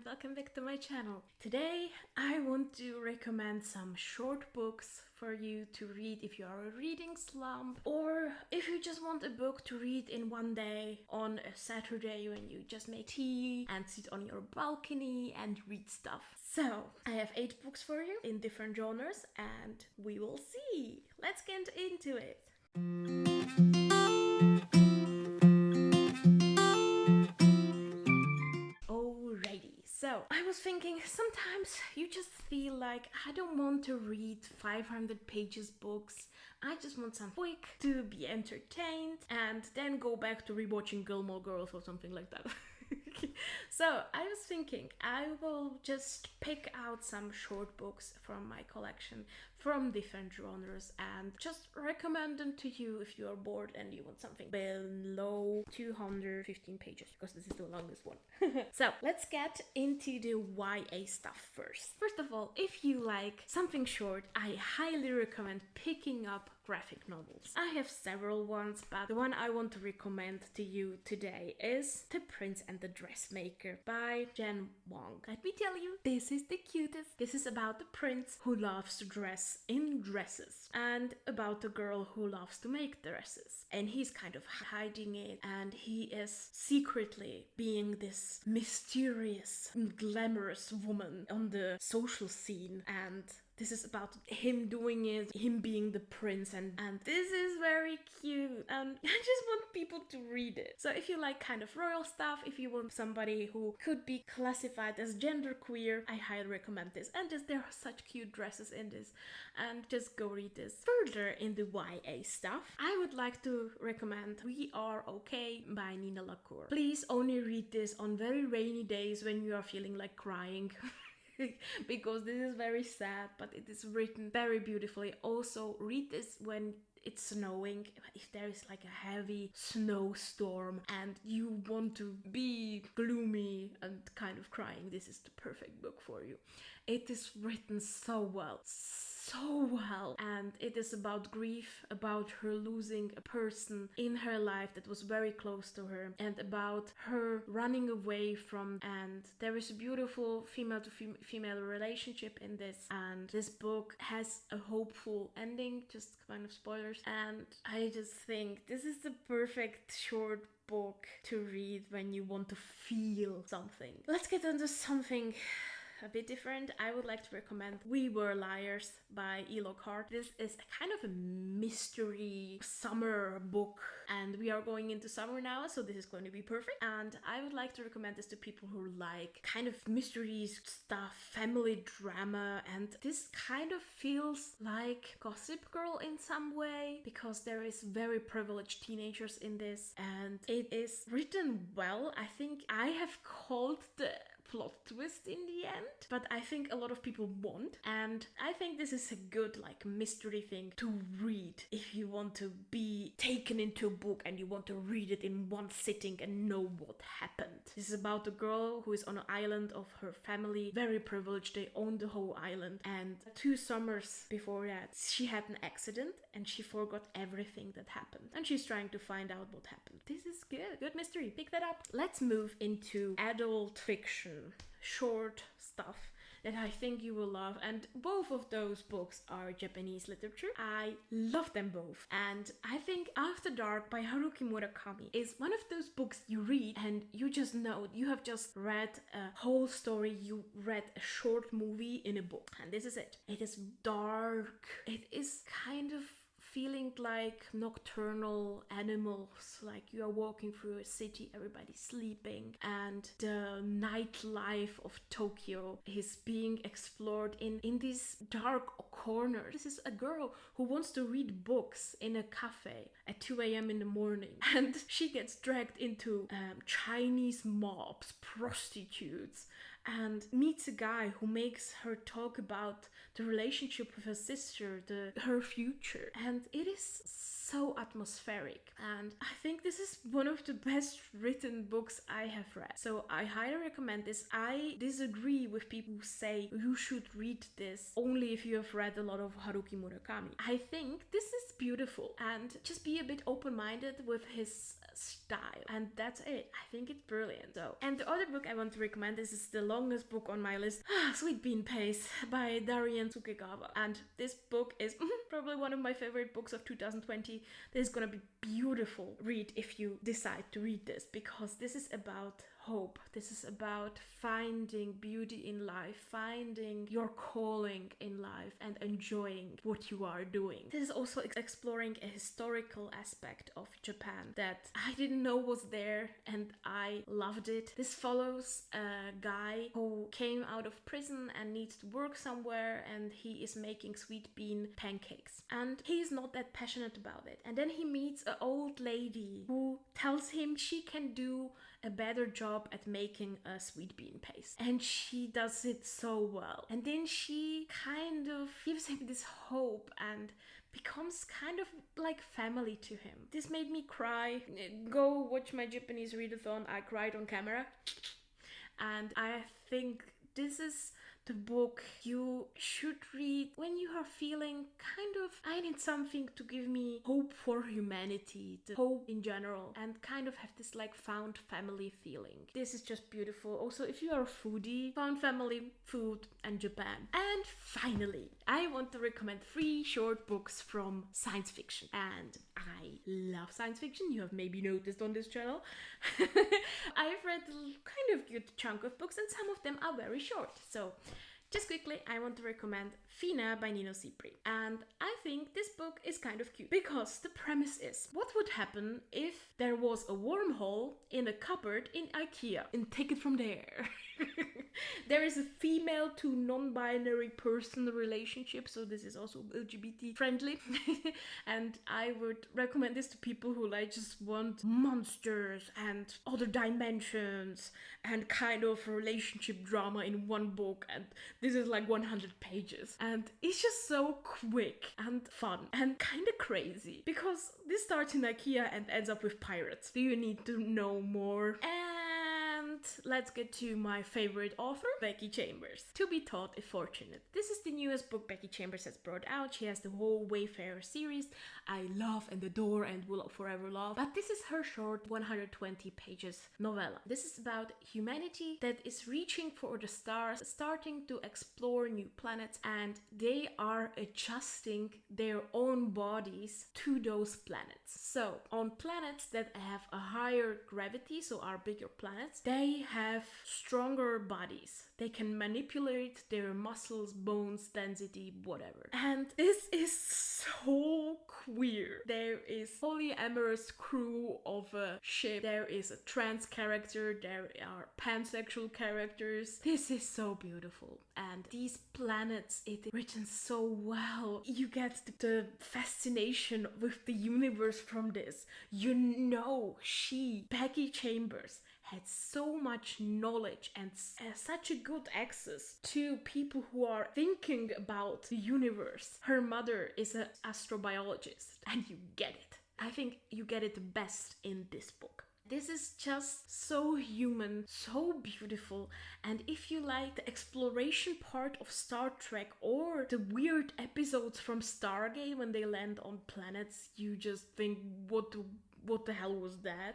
welcome back to my channel. Today I want to recommend some short books for you to read if you are a reading slump, or if you just want a book to read in one day on a Saturday when you just make tea and sit on your balcony and read stuff. So I have 8 books for you in different genres and we will see. Let's get into it. So I was thinking, sometimes you just feel like I don't want to read 500 pages books. I just want some quick to be entertained and then go back to rewatching Gilmore Girls or something like that. So I was thinking I will just pick out some short books from my collection from different genres and just recommend them to you if you are bored and you want something below 215 pages, because this is the longest one. So let's get into the YA stuff first. First of all, if you like something short, I highly recommend picking up graphic novels. I have several ones, but the one I want to recommend to you today is The Prince and the Dressmaker by Wang. Let me tell you, this is the cutest. This is about the prince who loves to dress in dresses and about the girl who loves to make dresses. And he's kind of hiding it, and he is secretly being this mysterious, glamorous woman on the social scene, and this is about him doing it, him being the prince, and this is very cute, and I just want people to read it. So if you like kind of royal stuff, if you want somebody who could be classified as genderqueer, I highly recommend this. And just there are such cute dresses in this, and just go read this. Further in the YA stuff, I would like to recommend We Are Okay by Nino LaCour. Please only read this on very rainy days when you are feeling like crying. Because this is very sad, but it is written very beautifully. Also, read this when it's snowing, if there is like a heavy snowstorm and you want to be gloomy and kind of crying, this is the perfect book for you. It is written so well, and it is about grief, about her losing a person in her life that was very close to her, and about her running away from, and there is a beautiful female to female relationship in this, and this book has a hopeful ending, just kind of spoilers, and I just think this is the perfect short book to read when you want to feel something. Let's get into something a bit different. I would like to recommend We Were Liars by E.Lockhart. This is a kind of a mystery summer book, and we are going into summer now, so this is going to be perfect. And I would like to recommend this to people who like kind of mystery stuff, family drama, and this kind of feels like Gossip Girl in some way, because there is very privileged teenagers in this, and it is written well. I think I have called the plot twist in the end, but I think a lot of people won't, and I think this is a good like mystery thing to read if you want to be taken into a book and you want to read it in one sitting and know what happened. This is about a girl who is on an island of her family, very privileged, they own the whole island, and 2 summers before that she had an accident and she forgot everything that happened, and she's trying to find out what happened. This is good mystery, pick that up. Let's move into adult fiction, short stuff that I think you will love, and both of those books are Japanese literature. I love them both, and I think After Dark by Haruki Murakami is one of those books you read and you just know you have just read a whole story, you read a short movie in a book, and this is it. It is dark, it is kind of feeling like nocturnal animals, like you are walking through a city, everybody's sleeping, and the nightlife of Tokyo is being explored in these dark corners. This is a girl who wants to read books in a cafe at 2 a.m. in the morning, and she gets dragged into Chinese mobs, prostitutes, and meets a guy who makes her talk about the relationship with her sister, her future, and it is so atmospheric. And I think this is one of the best written books I have read. So I highly recommend this. I disagree with people who say you should read this only if you have read a lot of Haruki Murakami. I think this is beautiful, and just be a bit open-minded with his style, and that's it. I think it's brilliant. So, and the other book I want to recommend, this is the longest book on my list, Sweet Bean Paste by Durian Sukegawa. And this book is probably one of my favorite books of 2020. This is gonna be beautiful read if you decide to read this, because this is about hope. This is about finding beauty in life, finding your calling in life, and enjoying what you are doing. This is also exploring a historical aspect of Japan that I didn't know was there, and I loved it. This follows a guy who came out of prison and needs to work somewhere, and he is making sweet bean pancakes, and he's not that passionate about it. And then he meets an old lady who tells him she can do a better job at making a sweet bean paste, and she does it so well. And then she kind of gives him this hope and becomes kind of like family to him. This made me cry. Go watch my Japanese readathon. I cried on camera. And I think this is the book you should read when you are feeling kind of, I need something to give me hope for humanity, the hope in general, and kind of have this like found family feeling. This is just beautiful. Also, if you are a foodie, found family, food, and Japan. And finally, I want to recommend 3 short books from science fiction. And I love science fiction. You have maybe noticed on this channel. I've read a kind of good chunk of books, and some of them are very short. So just quickly, I want to recommend FINA by Nino Cipri. And I think this book is kind of cute, because the premise is, what would happen if there was a wormhole in a cupboard in IKEA? And take it from there. There is a female to non-binary person relationship, so this is also LGBT friendly. And I would recommend this to people who like just want monsters and other dimensions and kind of relationship drama in one book. And this is like 100 pages. And it's just so quick and fun and kind of crazy, because this starts in IKEA and ends up with pirates. Do you need to know more? And let's get to my favorite author, Becky Chambers. To Be Taught If Fortunate. This is the newest book Becky Chambers has brought out. She has the whole Wayfarer series I love and adore and will forever love. But this is her short 120 pages novella. This is about humanity that is reaching for the stars, starting to explore new planets, and they are adjusting their own bodies to those planets. So on planets that have a higher gravity, so are bigger planets, they have stronger bodies. They can manipulate their muscles, bones, density, whatever. And this is so queer. There is polyamorous crew of a ship. There is a trans character. There are pansexual characters. This is so beautiful. And these planets, it is written so well. You get the fascination with the universe from this. You know, Becky Chambers, had so much knowledge and such a good access to people who are thinking about the universe. Her mother is an astrobiologist, and you get it. I think you get it the best in this book. This is just so human, so beautiful, and if you like the exploration part of Star Trek or the weird episodes from Stargate when they land on planets, you just think, what the hell was that?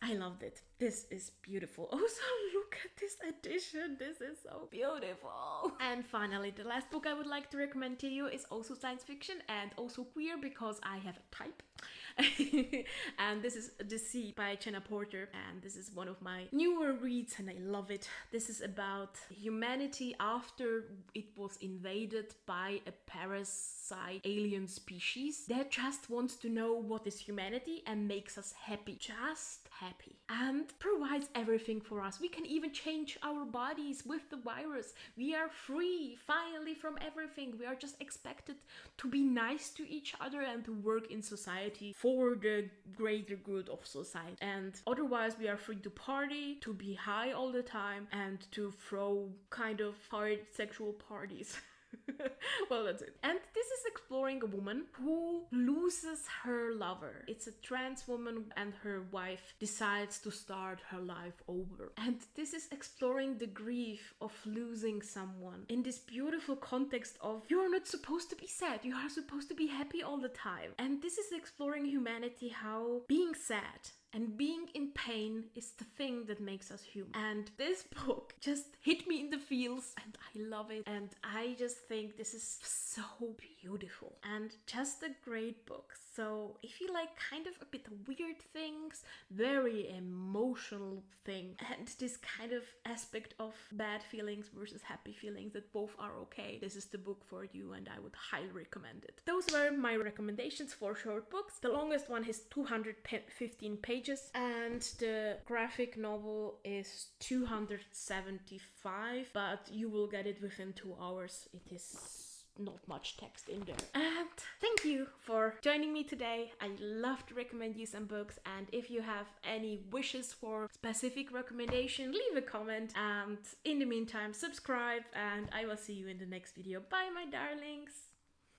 I loved it. This is beautiful. Also, look at this edition. This is so beautiful. And finally, the last book I would like to recommend to you is also science fiction and also queer, because I have a type. And this is The Seep by Chana Porter, and this is one of my newer reads and I love it. This is about humanity after it was invaded by a parasite alien species that just wants to know what is humanity and makes us happy. Just happy. And provides everything for us. We can even change our bodies with the virus. We are free finally from everything. We are just expected to be nice to each other and to work in society for the greater good of society. And otherwise we are free to party, to be high all the time, and to throw kind of hard sexual parties. Well, that's it. And this is exploring a woman who loses her lover. It's a trans woman and her wife decides to start her life over. And this is exploring the grief of losing someone in this beautiful context of you're not supposed to be sad, you are supposed to be happy all the time. And this is exploring humanity, how being sad and being in pain is the thing that makes us human. And this book just hit me in the feels and I love it. And I just think this is so beautiful and just a great book. So if you like kind of a bit of weird things, very emotional thing, and this kind of aspect of bad feelings versus happy feelings that both are okay, this is the book for you and I would highly recommend it. Those were my recommendations for short books. The longest one is 215 pages and the graphic novel is 275, but you will get it within 2 hours. It is not much text in there. And thank you for joining me today. I love to recommend you some books, and if you have any wishes for specific recommendation, leave a comment, and in the meantime subscribe, and I will see you in the next video. Bye my darlings.